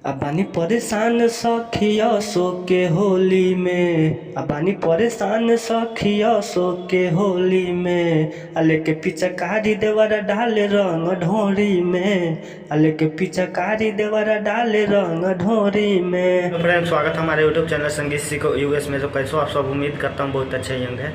अब बानी परेशान सखिया सो के होली में, अब बानी परेशान सखिया सो के होली में। अले के पिचकारी देवरा डाले रंग ढोरी में, अले के पिचकारी देवरा डाले रंग ढोरी में। तो फ्रेंड, स्वागत है हमारे यूट्यूब चैनल संगीत सीखो यूएस में। तो कैसे आप सब, उम्मीद करता हूँ बहुत अच्छे यंग है।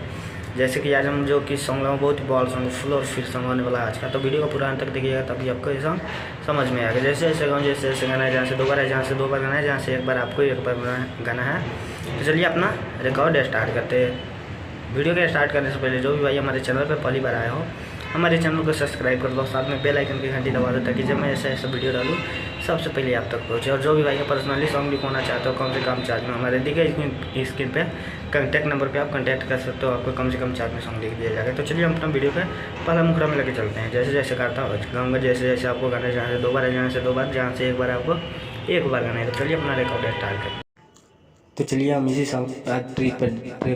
जैसे कि आज हम जो कि सॉन्ग लाऊँ, बहुत ही बॉल सॉन्ग, फुल और फिर सॉन्ग होने वाला है आज का। तो वीडियो को पूरा अंत तक देखिएगा, तभी आपको ये सॉन्ग समझ में आएगा। जैसे जैसे गाँव, जैसे जैसे गाना है, जहाँ से दो बार है, जहाँ से दो बार गाना है, जहाँ से एक बार आपको एक बार गाना है। तो चलिए अपना रिकॉर्ड स्टार्ट करते हैं। वीडियो के स्टार्ट करने से पहले जो भी भाई हमारे चैनल पर पहली बार आए हो, हमारे चैनल को सब्सक्राइब कर दो, साथ में बेल आइकन की घंटी दबा दो, ताकि जब मैं ऐसा ऐसा वीडियो डालूँ सबसे पहले आप तक पहुँचे। और जो भी भाई पर्सनली सॉन्ग लिखवाना चाहते हो, कम से कम चार्ज में, हमारे दिखे स्क्रीन पे कॉन्टैक्ट नंबर पे आप कॉन्टैक्ट कर सकते हो, आपको कम से कम चार्ज में सॉन्ग लिख दिया जाएगा। तो चलिए हम अपना वीडियो पे पहला मुखड़ा में लेके चलते हैं। जैसे जैसे करता गाऊँगा, जैसे जैसे आपको गाना, जहाँ से दो बार है, जहाँ से दो बार, जहाँ से एक बार आपको एक बार गाना है। तो चलिए अपना रिकॉर्ड स्टार्ट करें। तो चलिए हम इसी सॉन्ग आज ट्रिप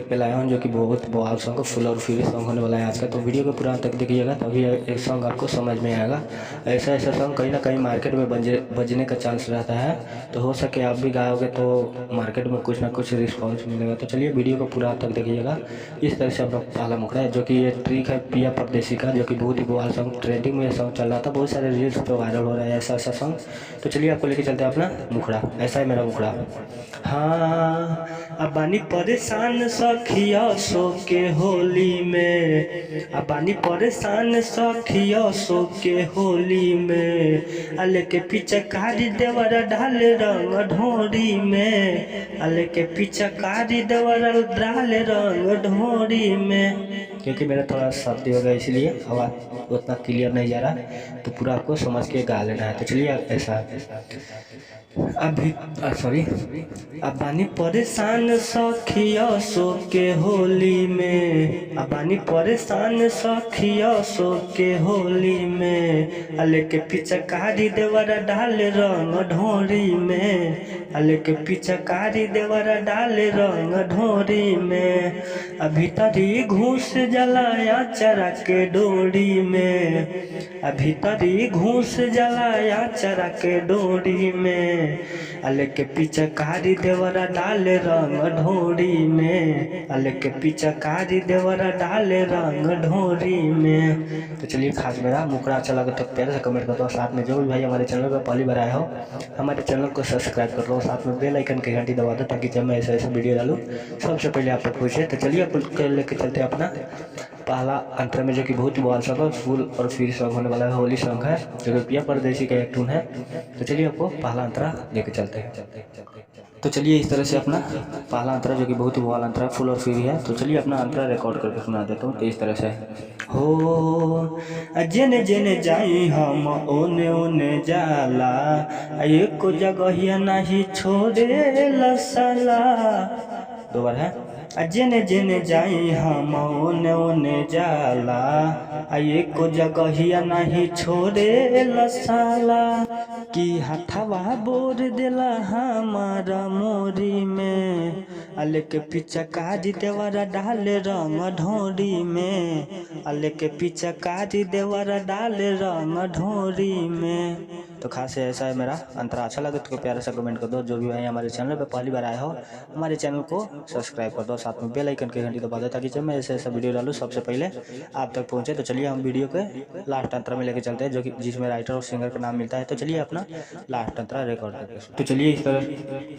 पे लाए हैं, जो कि बहुत बवाल सॉन्ग, फुल और फ्री सॉन्ग होने वाला है आज का। तो वीडियो को पूरा तक देखिएगा, तभी एक सॉन्ग आपको समझ में आएगा। ऐसा ऐसा सॉन्ग कहीं ना कहीं मार्केट में बजने का चांस रहता है, तो हो सके आप भी गाओगे तो मार्केट में कुछ ना कुछ रिस्पॉन्स मिलेगा। तो चलिए वीडियो को पूरा तक देखिएगा। इस तरह से अपना पहला मुखड़ा है, जो कि ये ट्रिक है पिया परदेसी का, जो कि बहुत ही बवाल सॉन्ग, ट्रेंडिंग में सॉन्ग चल रहा था, बहुत सारे रील्स पे वायरल हो रहा है ऐसा ऐसा सॉन्ग। तो चलिए आपको लेके चलते हैं अपना मुखड़ा। ऐसा है मेरा मुखड़ा। हाँ, अब बानी परेशान सखिया सो के होली में, अब बानी परेशान सखिया सो के होली में। अले के पिचकारी देवरा डाले रंग ढोरी में, अले के पिचकारी देवरा डाले रंग ढोरी में। क्योंकि मेरा थोड़ा सर्दी हो गया, इसलिए आवाज़ उतना क्लियर नहीं जा रहा, तो पूरा आपको समझ के गा लेना है। तो चलिए ऐसा अभी सॉरी, अब बानी परेशान सखिया सो के होली में, अब बानी परेशान सखिया सो के होली में। अले के पिचकारी देवरा डाले रंग ढोरी में, अले के पिचकारी देवरा डाले रंग ढोरी में। अभी तरी घूस जलाया चरा के डोरी में, अभी तरी घूस जलाया चरा के डोरी में। अले के पिचकारी देवरा डाले रंग ढोरी में, अले के पिचकारी देवरा डाले रंग ढोरी में। तो चलिए खास मेरा मुखड़ा अच्छा लगे तो प्यारे से कमेंट कर दो, साथ में जो भी भाई हमारे चैनल पर पहली बार आए हो, हमारे चैनल को सब्सक्राइब कर लो, साथ में बेल आइकन की घंटी दबा दो, ताकि जब मैं ऐसा ऐसा वीडियो डालूँ सबसे पहले आप तक पहुँचे। तो चलिए आपको लेके चलते हैं अपना पहला अंतर में, जो कि बहुत ही बवाल सॉन्ग है, फुल और फ्री सॉन्ग होने वाला है, होली सॉन्ग है, जो कि पिया परदेसी का एक टून है। तो चलिए आपको पहला अंतरा लेके चलते हैं। तो चलिए इस तरह से अपना पहला अंतरा, जो कि बहुत ही बवाल अंतरा, फुल और फ्री है। तो चलिए अपना अंतरा रिकॉर्ड करके सुना देता हूँ। तो इस तरह से हो, जेने जेने जाई हम ओने ओने जाला, एको जगह नहीं छोड़े लसला। दो बार है। जेने जेने जाई हम ओने ओने जाला, एको जगह नहीं छोड़े लसाला। कि हथवा बोर देला हमारा मोरी में, अले के पिचकारी देवरा डाले रंग ढोरी में, अले के पिचकारी देवरा डाले रंग ढोरी में। तो खास है ऐसा है मेरा अंतरा। अच्छा लगे तो प्यारा सा कमेंट कर दो। जो भी भाई हमारे चैनल पे पहली बार आए हो, हमारे चैनल को सब्सक्राइब कर दो, साथ में बेल आइकन की घंटी दबा दो, ताकि जब मैं ऐसा ऐसा वीडियो डालूँ सबसे पहले आप तक पहुँचे। तो चलिए हम वीडियो के लास्ट अंतरा में लेके चलते हैं, जो कि जिसमें राइटर और सिंगर का नाम मिलता है। तो चलिए अपना लास्ट अंतरा रिकॉर्ड करके, तो चलिए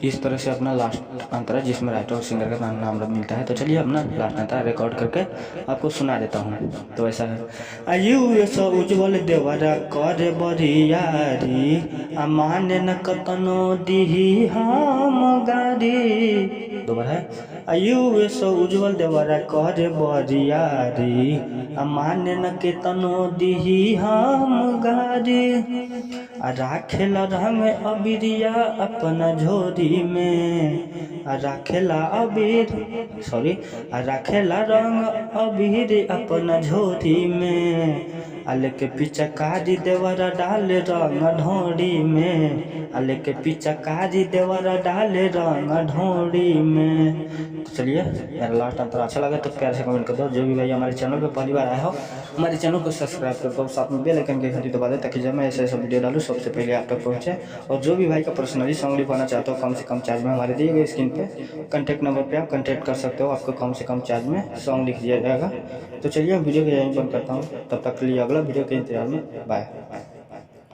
इस तरह से अपना लास्ट अंतरा, जिसमें राइटर और सिंगर का नाम मिलता है। तो चलिए अपना लास्ट अंतरा रिकॉर्ड करके आपको सुना देता हूँ। तो ऐसा है, आयु सो उज्जवल देवरा करे बरियारी, माने न कतनो दिही हम गारी। दो बार है। आयु सो उज्जवल देवरा करे बरियारी, माने न केतनो दिही हम गारी। राखेला रंग अबीरिया अपना झोरी में, राखेला राखेला रंग अबीर अपना झोरी में। अले के पिचकारी देवरा डाले रंग ढोरी में, अले के पिचकारी देवरा डाले रंग ढोरी में। तो चलिए मेरा लास्ट अंतर अच्छा लगा तो प्यार से कमेंट कर दो। जो भी भाई हमारे चैनल पे पहली बार आए हो, हमारे चैनल को सब्सक्राइब कर दो, साथ में बेल आइकन की घंटी दबा दें ताकि जब मैं ऐसा ऐसा वीडियो डालूँ सबसे पहले आप तक पहुँचे। और जो भी भाई का पर्सनली सॉन्ग लिखवाना चाहते हो कम से कम चार्ज में हमारे दिए गए स्क्रीन पे कॉन्टैक्ट नंबर पे आप कॉन्टैक्ट कर सकते हो, आपको कम से कम चार्ज में सॉन्ग लिख दिया जाएगा। तो चलिए वीडियो को यहीं बंद करता हूँ, तब तक के लिए अगला वीडियो के इंतजार में बाय।